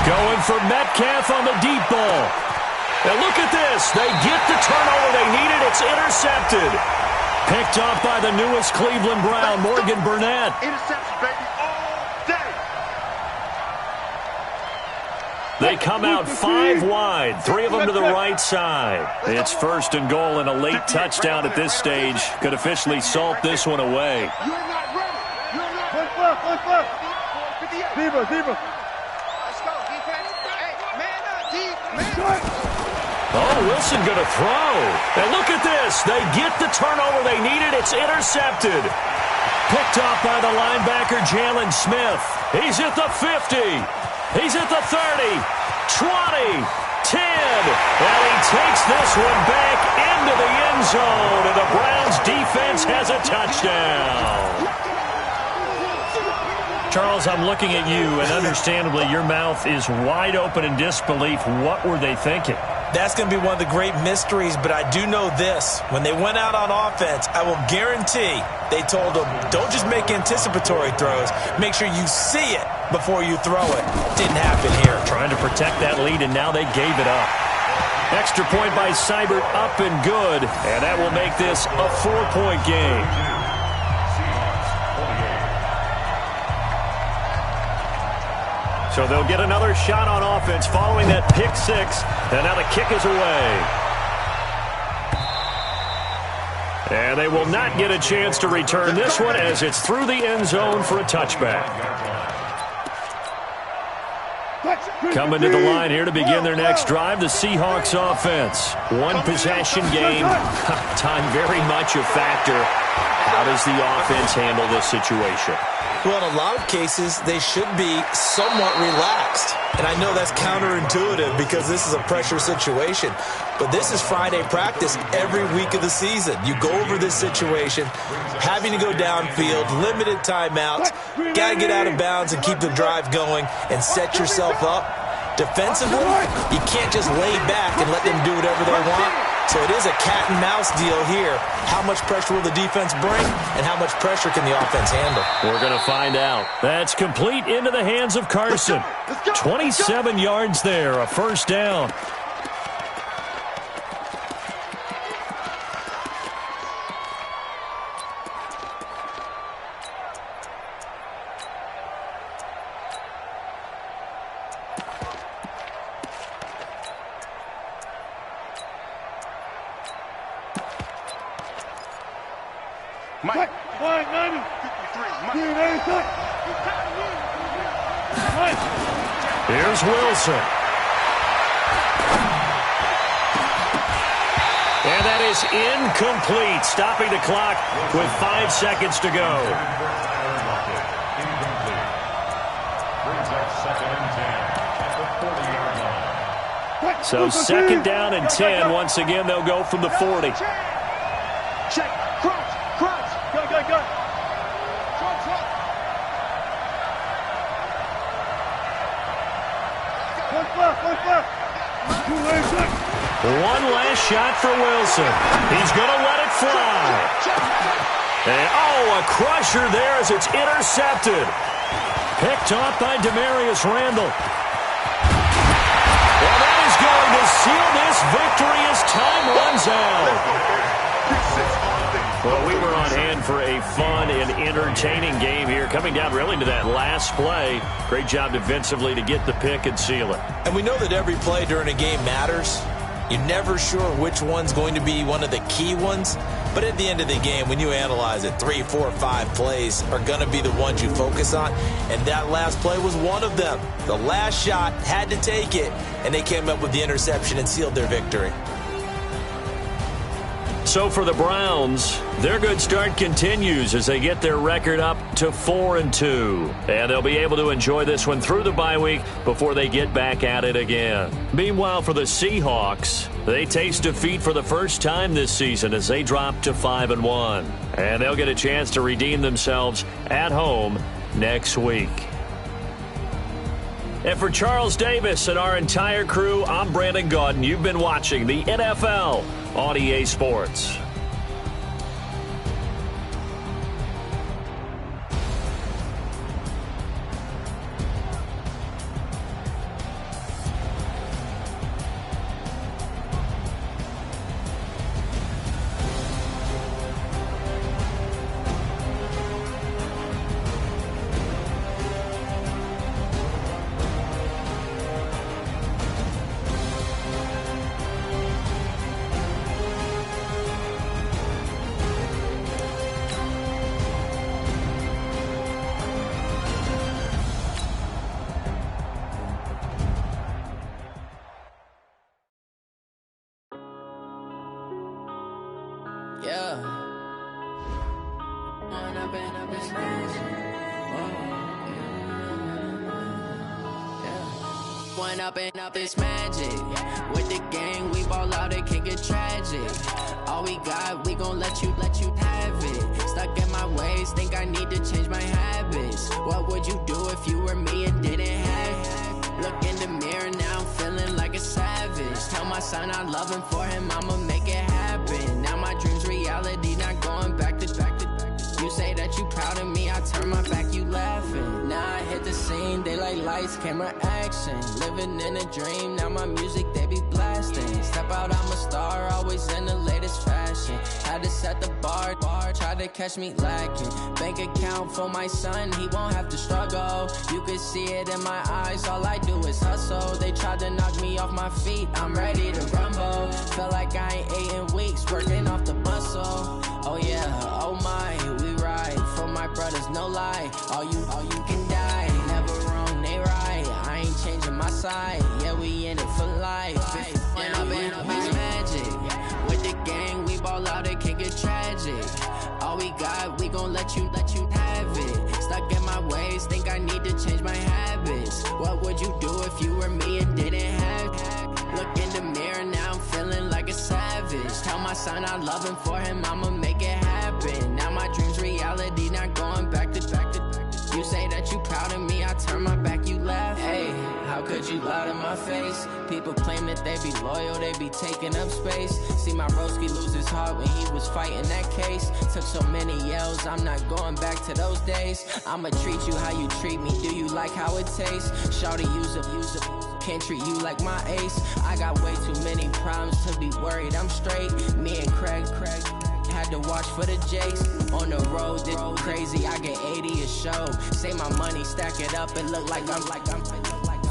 S1: Going for Metcalf on the deep ball. And look at this. They get the turnover they needed. It's intercepted. Picked off by the newest Cleveland Brown, Morgan Burnett.
S4: Interception, baby, all day.
S1: They come out 5 wide, 3 of them to the right side. It's first and goal, and a late touchdown at this stage could officially salt this one away.
S4: You're not ready. You're not ready. Zebra. Let's go, defense. Hey, man up, defense.
S1: Oh, Wilson going to throw. And look at this. They get the turnover they needed. It's intercepted. Picked off by the linebacker, Jalen Smith. He's at the 50. He's at the 30, 20, 10. And he takes this one back into the end zone. And the Browns defense has a touchdown. Charles, I'm looking at you, and understandably, your mouth is wide open in disbelief. What were they thinking?
S2: That's going to be one of the great mysteries, but I do know this. When they went out on offense, I will guarantee they told them, don't just make anticipatory throws. Make sure you see it before you throw it. Didn't happen here.
S1: Trying to protect that lead, and now they gave it up. Extra point by Seibert, up and good, and that will make this a 4-point game. So they'll get another shot on offense following that pick six. And now the kick is away. And they will not get a chance to return this one as it's through the end zone for a touchback. Coming to the line here to begin their next drive, the Seahawks offense. One possession game. Time very much a factor. How does the offense handle this situation?
S2: Well, in a lot of cases, they should be somewhat relaxed. And I know that's counterintuitive because this is a pressure situation. But this is Friday practice every week of the season. You go over this situation, having to go downfield, limited timeouts, got to get out of bounds and keep the drive going and set yourself up. Defensively, you can't just lay back and let them do whatever they want. So it is a cat and mouse deal here. How much pressure will the defense bring, and how much pressure can the offense handle?
S1: We're going to find out. That's complete into the hands of Carson. 27 yards there, a first down.
S4: Mike.
S1: Here's Wilson. And that is incomplete, stopping the clock with 5 seconds to go. So second down and 10. Once again, they'll go from the 40.
S4: Check. Crunch. Go.
S1: One last shot for Wilson. He's going to let it fly. And, a crusher there as it's intercepted. Picked off by Demarius Randall. And that is going to seal this victory as time runs out. Well, we were on hand for a fun and entertaining game here. Coming down really to that last play. Great job defensively to get the pick and seal it.
S2: And we know that every play during a game matters. You're never sure which one's going to be one of the key ones. But at the end of the game, when you analyze it, 3, 4, 5 plays are going to be the ones you focus on. And that last play was one of them. The last shot had to take it, and they came up with the interception and sealed their victory.
S1: So for the Browns, their good start continues as they get their record up to 4-2. And they'll be able to enjoy this one through the bye week before they get back at it again. Meanwhile, for the Seahawks, they taste defeat for the first time this season as they drop to 5-1. And they'll get a chance to redeem themselves at home next week. And for Charles Davis and our entire crew, I'm Brandon Gaudin. You've been watching the NFL on EA Sports.
S6: Up this magic with the gang, we ball out, it can get tragic. All we got, we gon' let you have it. Stuck in my ways, think I need to change my habits. What would you do if you were me and didn't have? Look in the mirror now, I'm feeling like a savage. Tell my son I love him, for him I'ma make it happen. Now my dream's reality, not going back to. You say that you proud of me, I turn my back, you laughing. Now I hit the scene, they like lights, camera, action. Living in a dream, now my music, they be blasting. Step out, I'm a star, always in the latest fashion. Had to set the bar, try to catch me lacking. Bank account for my son, he won't have to struggle. You can see it in my eyes, all I do is hustle. They tried to knock me off my feet, I'm ready to rumble. Felt like I ain't ate in weeks, working off the muscle. Oh yeah, oh my, we ride for my brothers, no lie. All you can die, never wrong, they right. I ain't changing my side, yeah, we in it for life. When I've been up is magic, with the gang, we ball out, it can get tragic. All we got, we gon' let you have it. Stuck in my ways, think I need to change my habits. What would you do if you were me and didn't have? Look in the mirror now, I'm feeling like a savage. Tell my son I love him, for him I'ma make it happen. Now my dream's reality, not going back to. You say that you proud of me, I turn my back, you laugh. Hey, how could you lie to my face? People claim that they be loyal, they be taking up space. See my broski lose his heart when he was fighting that case. Took so many yells, I'm not going back to those days. I'ma treat you how you treat me, do you like how it tastes? Shawty, use it. Can't treat you like my ace. I got way too many problems to be worried, I'm straight. Me and Craig had to watch for the Jakes. On the road, this crazy, I get 80 a show. Say my money, stack it up, it look like I'm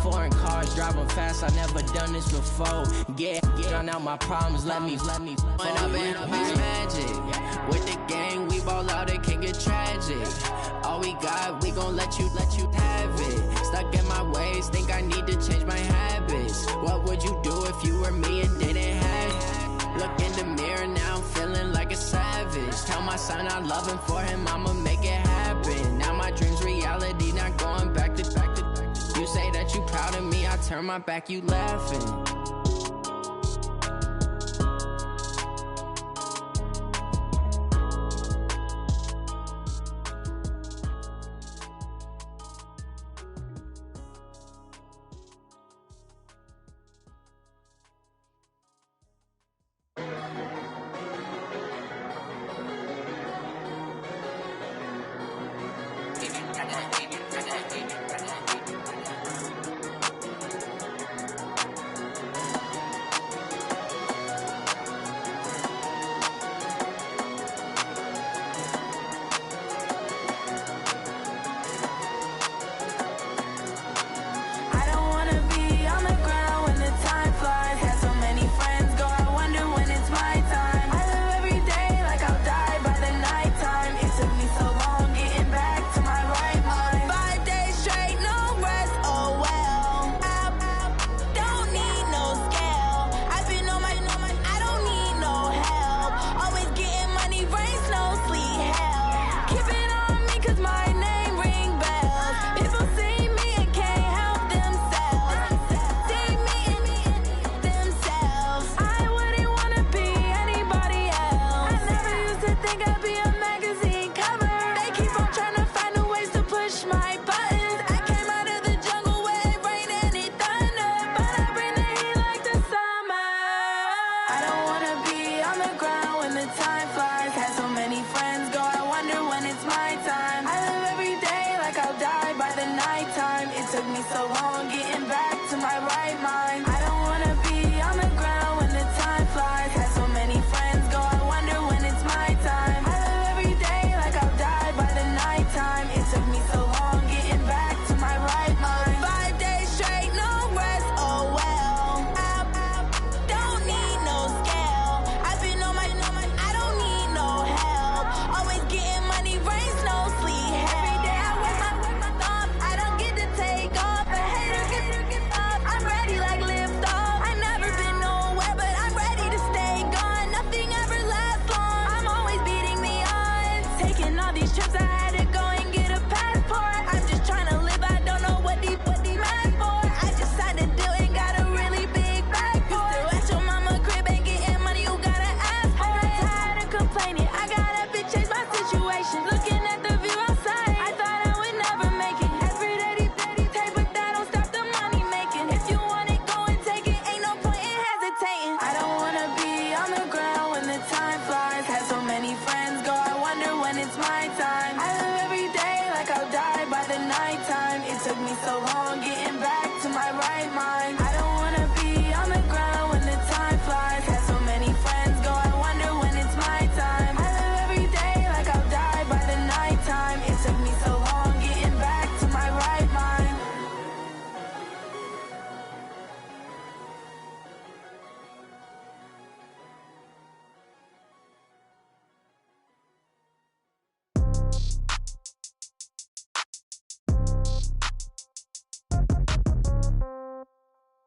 S6: foreign cars, driving fast, I never done this before. Get drown out my problems, let me When I've been up is magic. With the gang, we ball out, it can get tragic. All we got, we gon' let you have it. Stuck in my ways, think I need to change my habits. What would you do if you were me and didn't have? Look in the mirror now, I'm feeling like a savage. Tell my son I love him, for him I'ma make it happen. Now my dream's reality, not going back to. You say that you proud of me, I turn my back, you laughing.
S7: all these trips, I had to go and get a passport. I'm just trying to live, I don't know what these mad for. I just signed a deal and got a really big bag for it. Still at your mama crib, ain't getting money, you gotta ask for it. I got tired of complaining, I got up and changed my situation. Looking at the view outside, I thought I would never make it. Every day they take, but that don't stop the money making. If you want it, go and take it, ain't no point in hesitating. I don't wanna be on the ground when the time flies. Had so many friends go, I wonder when it's my time. I live every day like I'll die by the nighttime. It took me so long getting back to my right mind. I don't wanna be on the ground when the time flies. Had so many friends go, I wonder when it's my time. I live every day like I'll die by the nighttime. It took me so long getting back to my right mind.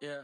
S8: Yeah.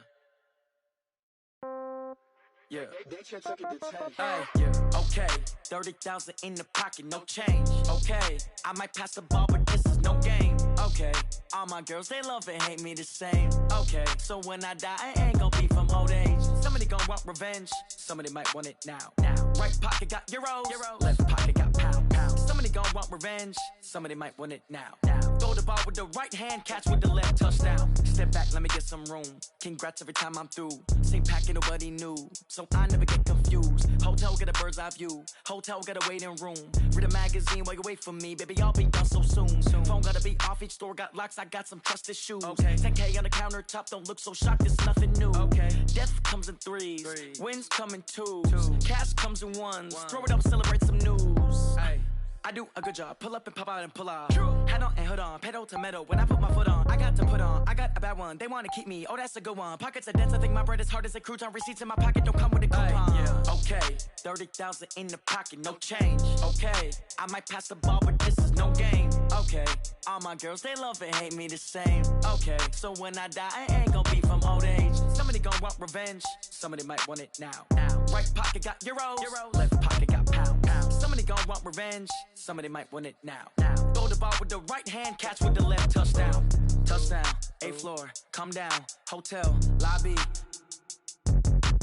S8: Yeah.
S4: They just took it to 10.
S8: Hey, yeah. Okay. 30,000 in the pocket, no change. Okay. I might pass the ball, but this is no game. Okay. All my girls, they love and hate me the same. Okay. So when I die, I ain't gonna be from old age. Somebody gonna want revenge. Somebody might want it now. Right pocket got euros. Left pocket got pound. Somebody gonna want revenge. Somebody might want it now. Throw the ball with the right hand, catch with the left, touchdown. Step back, let me get some room. Congrats every time I'm through. Same packet, nobody knew. So I never get confused. Hotel get a bird's eye view. Hotel get a waiting room. Read a magazine while you wait for me. Baby, I'll be done so soon. Phone gotta be off, each store got locks. I got some trusted shoes. Okay. 10K on the countertop, don't look so shocked, it's nothing new. Okay. Death comes in threes. Wins come in twos. Cash comes in ones. Throw it up, celebrate some news. Hey. I do a good job, pull up and pop out and pull off. Hat on and hood on, pedal to metal. When I put my foot on, I got to put on. I got a bad one, they wanna keep me. Oh, that's a good one. Pockets are dense, I think my bread is hard as a crouton. Receipts in my pocket don't come with a coupon. Yeah. Okay, 30,000 in the pocket, no change. Okay, I might pass the ball, but this is no game. Okay, all my girls, they love and hate me the same. Okay, so when I die, I ain't gonna be from old age. Somebody gonna want revenge, somebody might want it now. Right pocket got euros. Left pocket got pound. Somebody gonna want revenge, somebody might want it now. Throw the ball with the right hand, catch with the left, touchdown. Touchdown, 8th floor, come down, hotel, lobby.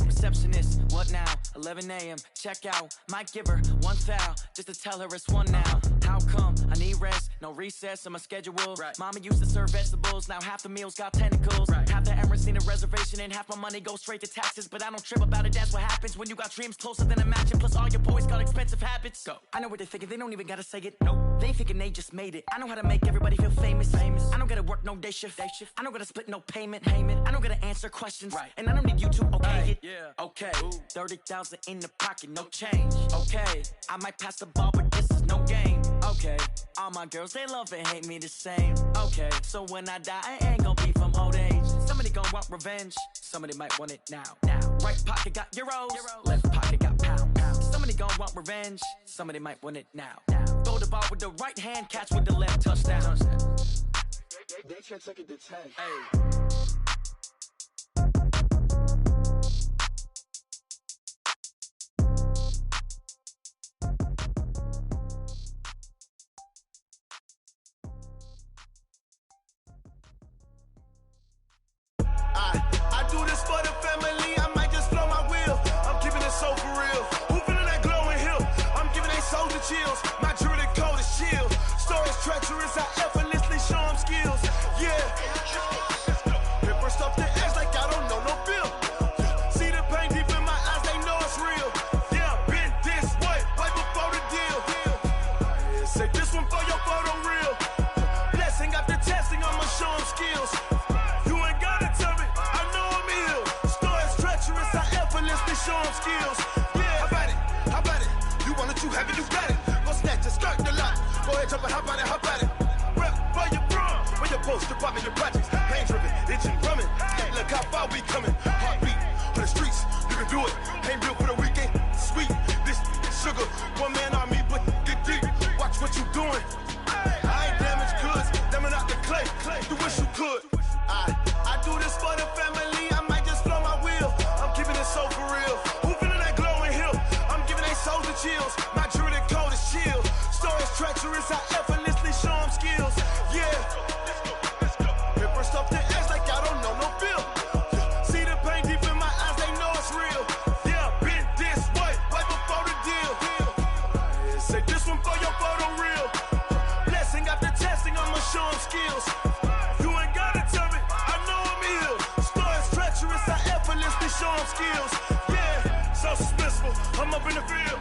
S8: Receptionist, what now? 11 a.m., check out. Might give her one foul, just to tell her it's one now. How come? I need rest, no recess in my schedule. Right. Mama used to serve vegetables, now half the meals got tentacles. Right. Half the Emirates need a reservation and half my money goes straight to taxes. But I don't trip about it, that's what happens when you got dreams closer than a mansion. Plus all your boys got expensive habits. Go. I know what they're thinking, they don't even gotta say it. Nope. They thinking they just made it. I know how to make everybody feel famous. I don't gotta work no day shift. I don't gotta split no payment. I don't gotta answer questions. Right. And I don't need you to okay it. Yeah. Okay, 30,000 in the pocket, no change. Okay, I might pass the ball, but this is no game. Okay, all my girls, they love and hate me the same. Okay, so when I die, I ain't gonna be from old age. Somebody gonna want revenge, somebody might want it now. Right pocket got euros. Left pocket got pound. Somebody gonna want revenge, somebody might want it now. Throw the ball with the right hand, catch with the left, touchdown.
S4: They just took it to 10.
S8: Hey.
S9: I do this for the family, I might just blow my wheel. I'm keeping it so for real. Who feeling that glowing hill? I'm giving they soldier chills. My jewelry code is chill. Stories treacherous, I effortlessly show them skills. Yeah. Paper stuff the edge like I don't know no bill. See the pain deep in my eyes, they know it's real. Yeah, been this way, way before the deal. Say this one for your photo reel. Blessing after testing, I'ma show them skills. Show them skills. Yeah, how about it? You want it, you have it, you got it. Go snatch it, skirt the lot. Go ahead, jump it, how about it? Rep where you from? Where your post, department, your projects. Pain driven, itching, drumming. Look how far we coming. Heartbeat on the streets, you can do it. Ain't built for the weekend. Sweet, this sugar. One man army, but get deep. Watch what you doing. I ain't damaged goods, damn out the clay. You wish you could. I do this for the family. I might just blow my wheel. I'm keeping it so for real. Who feeling that glowing hill? I'm giving they soldier chills. My jewelry code is chill. Stories treacherous. for your photo reel. Blessing after testing, I'ma show them skills. You ain't gotta tell me, I know I'm ill. Stories treacherous, I effortlessly show them skills. Yeah, so suspenseful, I'm up in the field.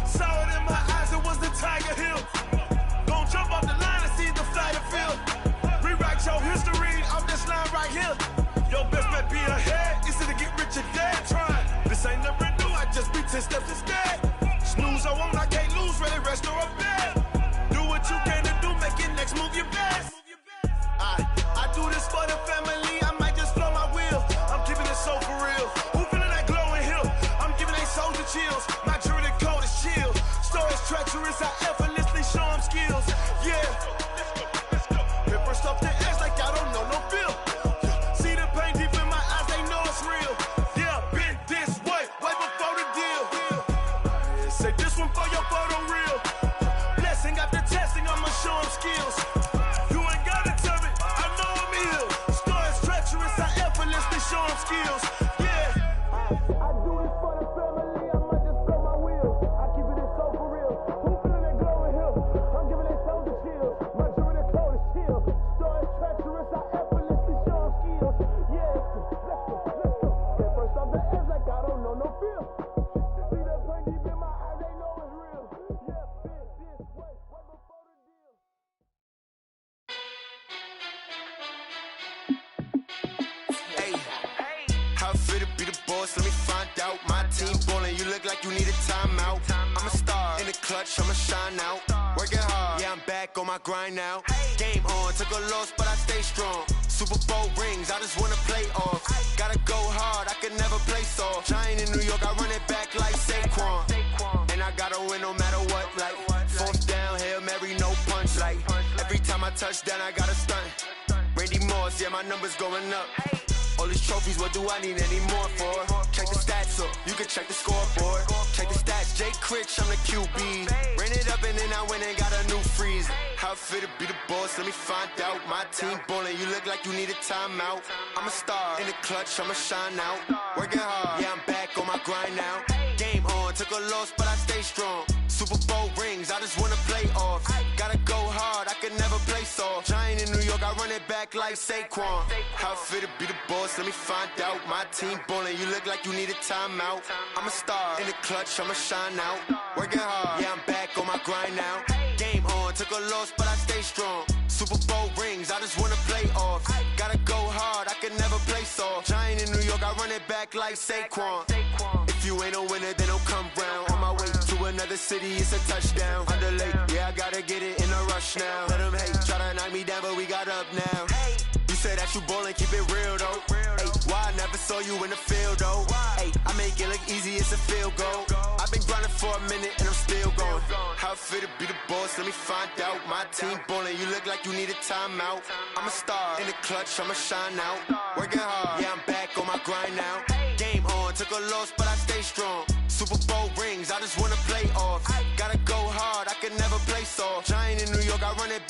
S9: Saw it in my eyes, it was the Tiger Hill. Gon' jump off the line and see the flight of field. Rewrite your history off this line right here. Your best bet be ahead, easy to get rich or dead trying. This ain't never new, I just be 10 steps instead. Snooze, I won't, I can't lose, ready, rest or a bed. Do what you can to do, make it next move your best. I do this for the family, I might just blow my wheel. I'm keeping it so for real. Who feeling that glowing hill? I'm giving they souls the chills. My jewelry code is chill. Stories treacherous, I effortlessly show them skills. Yeah. Hit first off the edge like I don't know no feel. See the pain deep in my eyes, they know it's real. Yeah, been this way before the deal. Say this one for your photo reel. Blessing after testing, I'ma show them skills. You ain't gotta tell me, I know I'm ill. Stories treacherous, I effortlessly show them skills. Yeah. I do this for the family, I might just blow my wheel. I keep it so for real. Who feeling that glowing hill? I'm giving they souls the chills. My jewelry code is chill. Stories treacherous, I effortlessly show them skills. Yeah, let's go. Get first off the edge like I don't know no feel. See that pain deep in my eyes, they know it's real. Yeah, been this way before the deal.
S10: Hey, how fit to be the boss? Let me find out. My team ballin', you look like you need a timeout. I'm a star in the clutch, I'ma shine out. Working hard, yeah, I'm back on my grind now. Game on, took a loss, but I stay strong. Super Bowl rings, I just wanna play off. Gotta go hard, I can never play soft. Giant in New York, I run it back like Saquon. And I gotta win no matter what, like fourth down, Hail Mary, no punch. Like every time I touch down, I gotta stunt. Randy Moss, yeah, my numbers going up. All these trophies, what do I need any more for? Check the stats up, you can check the scoreboard. Check the stats, Jay Critch, I'm the QB. Ran it up and then I went and got a new freeze. How fit to be the boss, let me find out. My team ballin', you look like you need a timeout. I'm a star in the clutch, I'ma shine out. Working hard, yeah, I'm back on my grind now. Game on, took a loss, but I stay strong. Super Bowl rings, I just wanna play off. Gotta go hard, I can never play soft. Giant in New York, I run it back like Saquon. How fit to be the boss, let me find out. My team ballin', you look like you need a timeout. I'm a star in the clutch, I'ma shine out. Working hard, yeah, I'm back on my grind now. Game on, took a loss, but I stay strong. Super Bowl rings, I just wanna play off. Gotta go hard, I can never play soft. Giant in New York, I run it back like Saquon. If you ain't a winner, then don't come round. On my way to another city, it's a touchdown. Underlay, yeah, I gotta get it in a rush now. Let them hate, try to knock me down, but we got up now. You say that you ballin', keep it real though. Hey, why I never saw you in the field though? Hey, I make it look easy, it's a field goal. I've been grinding for a minute and I'm still going. How fit to be the boss, let me find out. My team ballin', you look like you need a timeout. I'm a star in the clutch, I'ma shine out. Working hard, yeah, I'm back on my grind now. Game on, took a loss, but I stay strong. Super Bowl rings, I just wanna play off. Gotta go hard, I can never play soft. Giant in New York, I run it